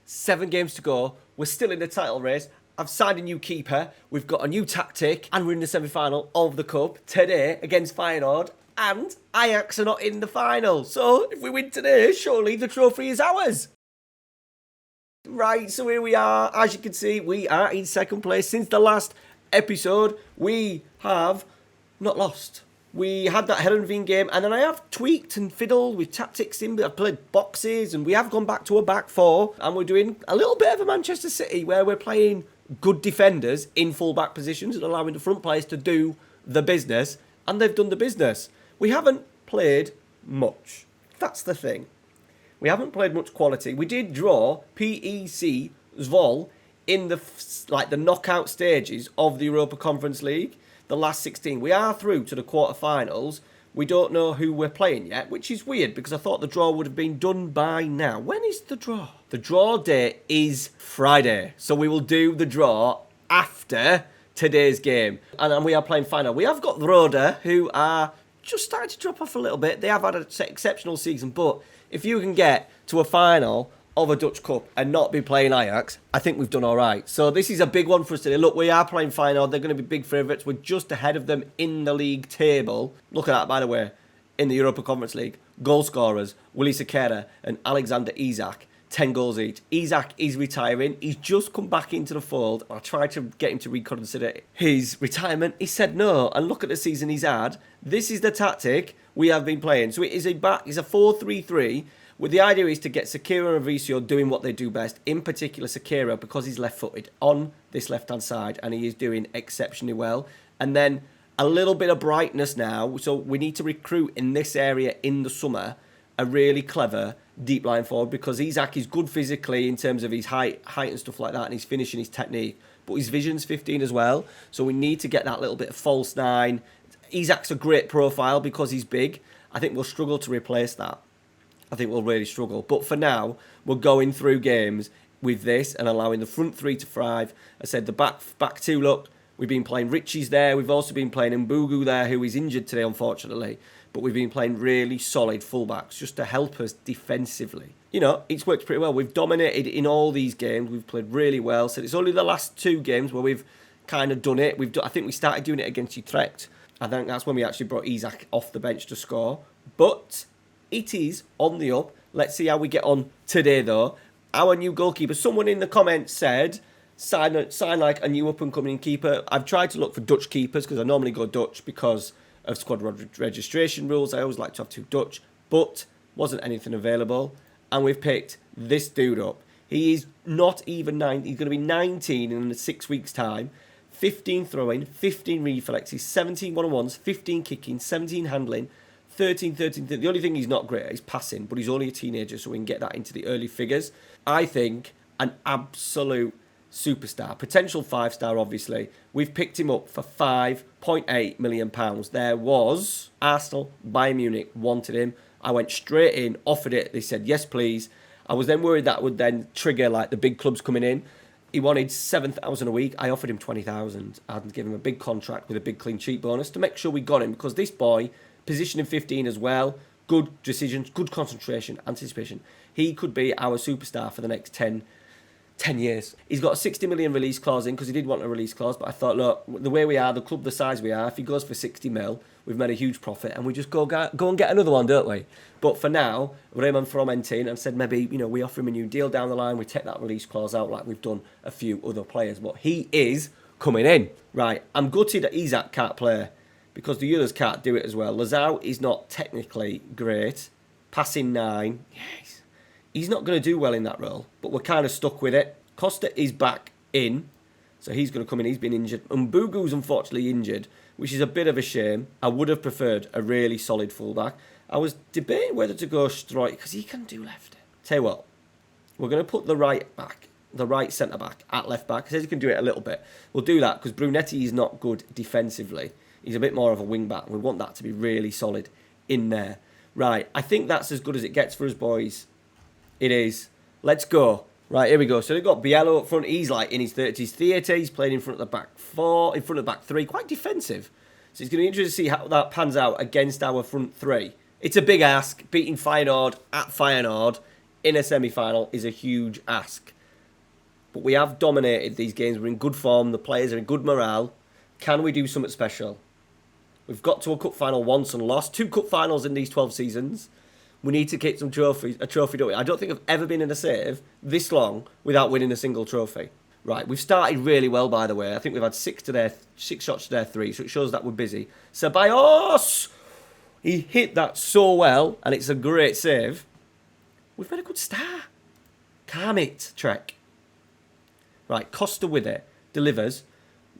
7 games to go. We're still in the title race. I've signed a new keeper. We've got a new tactic. And we're in the semi-final of the Cup today against Feyenoord. And Ajax are not in the final. So if we win today, surely the trophy is ours. Right, so here we are. As you can see, we are in second place. Since the last episode, we have not lost. We had that Herenveen game, and then I have tweaked and fiddled with tactics in. I've played boxes, and we have gone back to a back four, and we're doing a little bit of a Manchester City where we're playing good defenders in full-back positions and allowing the front players to do the business, and they've done the business. We haven't played much. That's the thing. We haven't played much quality. We did draw PEC Zwolle in the knockout stages of the Europa Conference League, the last 16. We are through to the quarterfinals. We don't know who we're playing yet, which is weird because I thought the draw would have been done by now. When is the draw? The draw date is Friday, so we will do the draw after today's game. And we are playing final. We have got Roda, who are just starting to drop off a little bit. They have had an exceptional season, but if you can get to a final of a Dutch Cup and not be playing Ajax, I think we've done all right. So this is a big one for us today. Look, we are playing Feyenoord. They're going to be big favourites. We're just ahead of them in the league table. Look at that, by the way, in the Europa Conference League. Goal scorers, Willy Sekera and Alexander Isak. 10 goals each. Isak is retiring. He's just come back into the fold. I tried to get him to reconsider his retirement. He said no. And look at the season he's had. This is the tactic we have been playing. So it's a 4-3-3. With the idea is to get Sekera and Vicio doing what they do best. In particular, Sekera, because he's left-footed on this left-hand side, and he is doing exceptionally well. And then a little bit of brightness now. So we need to recruit in this area in the summer a really clever deep line forward, because Isak is good physically in terms of his height and stuff like that, and his finishing, his technique. But his vision's 15 as well. So we need to get that little bit of false nine. Isak's a great profile because he's big. I think we'll struggle to replace that. I think we'll really struggle. But for now, we're going through games with this and allowing the front three to thrive. I said the back two, look, we've been playing Richie's there. We've also been playing Mbugu there, who is injured today, unfortunately. But we've been playing really solid fullbacks just to help us defensively. You know, it's worked pretty well. We've dominated in all these games. We've played really well. So it's only the last 2 games where we've kind of done it. I think we started doing it against Utrecht. I think that's when we actually brought Isak off the bench to score. But it is on the up. Let's see how we get on today, though. Our new goalkeeper. Someone in the comments said, sign like a new up-and-coming keeper. I've tried to look for Dutch keepers because I normally go Dutch because of squad registration rules. I always like to have 2 Dutch, but wasn't anything available. And we've picked this dude up. He is not even 9. He's going to be 19 in 6 weeks' time. 15 throwing, 15 reflexes, 17 one-on-ones, 15 kicking, 17 handling, 13. The only thing he's not great at is passing, but he's only a teenager, so we can get that into the early figures. I think an absolute superstar, potential 5-star, obviously. We've picked him up for £5.8 million. There was Arsenal, Bayern Munich wanted him. I went straight in, offered it. They said, yes, please. I was then worried that would then trigger like the big clubs coming in. He wanted 7,000 a week. I offered him 20,000 and gave him a big contract with a big clean sheet bonus to make sure we got him, because this boy, position in 15 as well, good decisions, good concentration, anticipation. He could be our superstar for the next 10 years. He's got a 60 million release clause in because he did want a release clause, but I thought, look, the way we are, the club the size we are, if he goes for 60 mil, we've made a huge profit and we just go and get another one, don't we? But for now, Raymond Fromentin and said maybe, we offer him a new deal down the line, we take that release clause out like we've done a few other players, but he is coming in. Right, I'm gutted that Isak can't play because the others can't do it as well. Lazao is not technically great. Passing 9, yes. He's not going to do well in that role, but we're kind of stuck with it. Costa is back in, so he's going to come in. He's been injured. Mbugu's unfortunately injured, which is a bit of a shame. I would have preferred a really solid fullback. I was debating whether to go strike because he can do left. Tell you what, we're going to put the right centre back at left back. He says he can do it a little bit. We'll do that because Brunetti is not good defensively. He's a bit more of a wing back. We want that to be really solid in there. Right, I think that's as good as it gets for us, boys. It is. Let's go. Right, here we go. So they've got Biello up front. He's like in his 30s theatre. He's playing in front of the back 4, in front of the back 3. Quite defensive. So it's going to be interesting to see how that pans out against our front 3. It's a big ask. Beating Feyenoord at Feyenoord in a semi-final is a huge ask. But we have dominated these games. We're in good form. The players are in good morale. Can we do something special? We've got to a cup final once and lost. 2 cup finals in these 12 seasons. We need to get some trophies. A trophy, don't we? I don't think I've ever been in a save this long without winning a single trophy. Right, we've started really well, by the way. I think we've had 6 shots to their 3, so it shows that we're busy. Ceballos! He hit that so well, and it's a great save. We've made a good start. Calm it, Trek. Right, Costa with it. Delivers.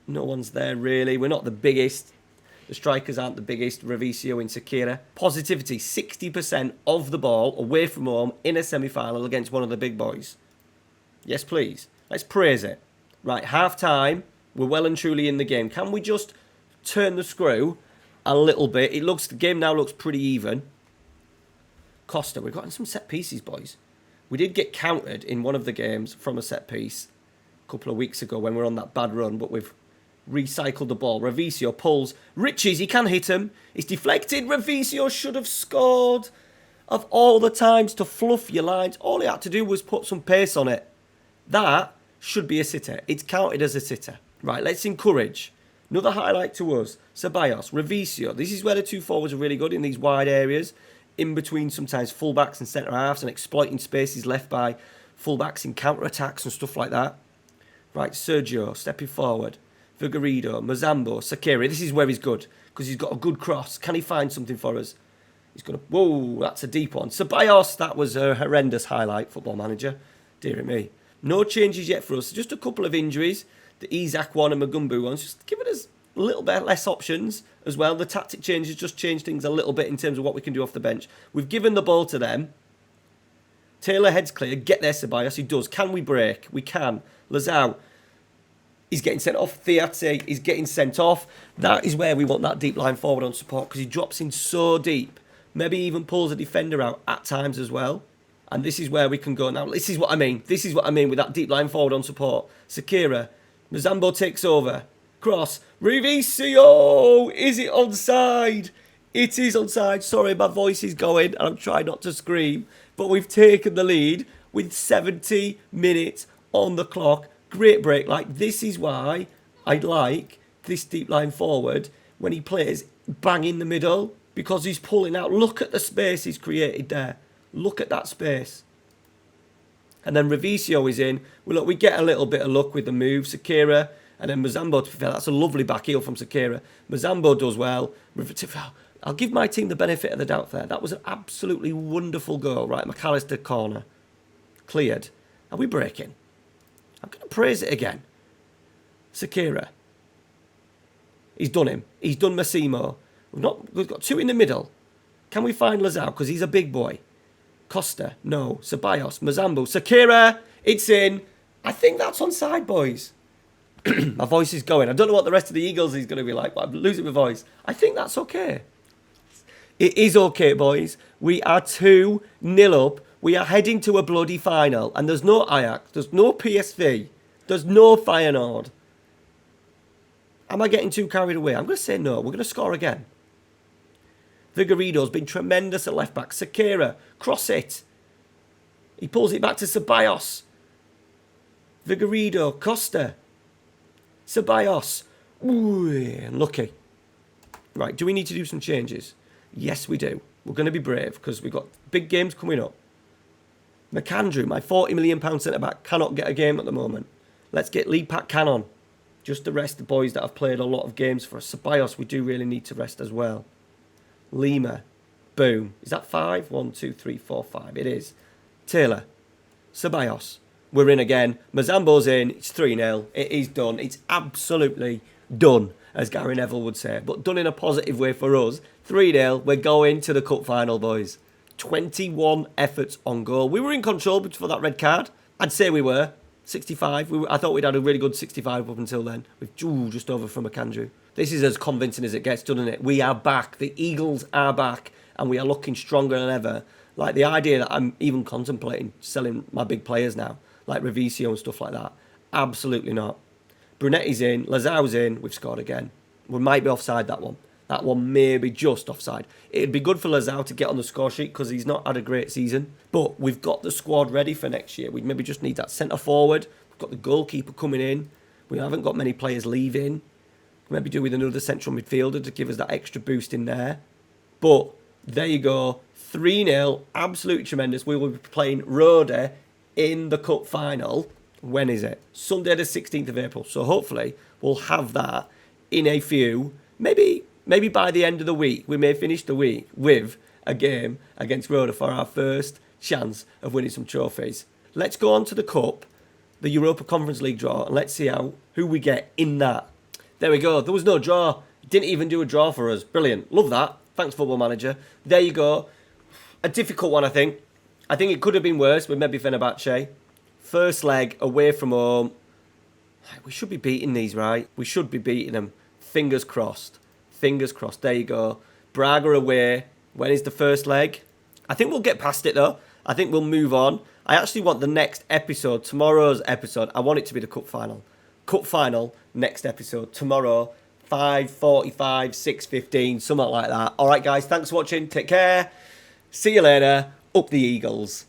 No one's there, really. We're not the biggest. The strikers aren't the biggest. Revicio and Sakira. Positivity, 60% of the ball away from home in a semi-final against one of the big boys. Yes, please. Let's praise it. Right, half-time. We're well and truly in the game. Can we just turn the screw a little bit? The game now looks pretty even. Costa, we've gotten some set pieces, boys. We did get countered in one of the games from a set piece a couple of weeks ago when we were on that bad run, but we've recycled the ball. Revicio pulls. Riches, he can hit him. It's deflected. Revicio should have scored. Of all the times to fluff your lines, all he had to do was put some pace on it. That should be a sitter. It's counted as a sitter. Right, let's encourage. Another highlight to us. Ceballos, Revicio. This is where the 2 forwards are really good in these wide areas. In between sometimes fullbacks and centre-halves and exploiting spaces left by fullbacks in counter-attacks and stuff like that. Right, Sergio stepping forward. Figueiredo, Mazambo, Sakiri. This is where he's good because he's got a good cross. Can he find something for us? He's going to... Whoa, that's a deep one. Ceballos, that was a horrendous highlight, Football Manager. Dear me. No changes yet for us. Just a couple of injuries. The Isaac one and Magumbu ones. Just giving us a little bit less options as well. The tactic changes just change things a little bit in terms of what we can do off the bench. We've given the ball to them. Taylor heads clear. Get there, Ceballos. He does. Can we break? We can. Lazao. He's getting sent off. Theate is getting sent off. That is where we want that deep line forward on support because he drops in so deep. Maybe even pulls a defender out at times as well. And this is where we can go now. This is what I mean. This is what I mean with that deep line forward on support. Sakira. Mazambo takes over. Cross. Revicio! Is it onside? It is onside. Sorry, my voice is going and I'm trying not to scream. But we've taken the lead with 70 minutes on the clock. Great break. Like, this is why I like this deep line forward when he plays bang in the middle because he's pulling out. Look at the space he's created there. Look at that space. And then Revicio is in. Well, look, we get a little bit of luck with the move. Sakira and then Mazambo. To be fair, that's a lovely back heel from Sakira. Mazambo does well. I'll give my team the benefit of the doubt there. That was an absolutely wonderful goal. Right, McAllister corner. Cleared. Are we breaking? I'm going to praise it again. Sakira. He's done him. He's done Massimo. We've got 2 in the middle. Can we find Lazao? Because he's a big boy. Costa. No. Ceballos. Mazambo. Sakira. It's in. I think that's onside, boys. My voice is going. I don't know what the rest of the Eagles is going to be like, but I'm losing my voice. I think that's okay. It is okay, boys. We are 2-0 up. We are heading to a bloody final. And there's no Ajax. There's no PSV. There's no Feyenoord. Am I getting too carried away? I'm going to say no. We're going to score again. Figueiredo's been tremendous at left back. Sakira. Cross it. He pulls it back to Ceballos. Figueiredo. Costa. Ceballos. Ooh, unlucky. Right, do we need to do some changes? Yes, we do. We're going to be brave because we've got big games coming up. McAndrew, my £40 million centre-back, cannot get a game at the moment. Let's get League Pack Cannon. Just to rest the boys that have played a lot of games for us. Ceballos, we do really need to rest as well. Lima. Boom. Is that 5? 1, 2, 3, 4, 5. It is. Taylor. Ceballos. We're in again. Mazambo's in. It's 3-0. It is done. It's absolutely done, as Gary Neville would say. But done in a positive way for us. 3-0. We're going to the cup final, boys. 21 efforts on goal. We were in control before that red card. I'd say we were. 65. I thought we'd had a really good 65 up until then. With just over from McAndrew. This is as convincing as it gets, doesn't it? We are back. The Eagles are back. And we are looking stronger than ever. Like the idea that I'm even contemplating selling my big players now. Like Revicio and stuff like that. Absolutely not. Brunetti's in. Lazao's in. We've scored again. We might be offside, that one. That one may be just offside. It'd be good for Lazao to get on the score sheet because he's not had a great season. But we've got the squad ready for next year. We maybe just need that centre forward. got the goalkeeper coming in. We haven't got many players leaving. Maybe do with another central midfielder to give us that extra boost in there. But there you go. 3-0. Absolutely tremendous. We will be playing Roda in the cup final. When is it? Sunday the 16th of April. So hopefully we'll have that in a few. Maybe by the end of the week, we may finish the week with a game against Roda for our first chance of winning some trophies. Let's go on to the cup, the Europa Conference League draw, and let's see who we get in that. There we go. There was no draw. Didn't even do a draw for us. Brilliant. Love that. Thanks, Football Manager. There you go. A difficult one, I think. I think it could have been worse with maybe Fenerbahce. First leg, away from home. We should be beating these, right? We should be beating them. Fingers crossed. Fingers crossed. There you go. Braga away. When is the first leg? I think we'll get past it, though. I think we'll move on. I actually want the next episode, tomorrow's episode, I want it to be the cup final. Cup final, next episode, tomorrow, 5:45, 6:15, something like that. All right, guys, thanks for watching. Take care. See you later. Up the Eagles.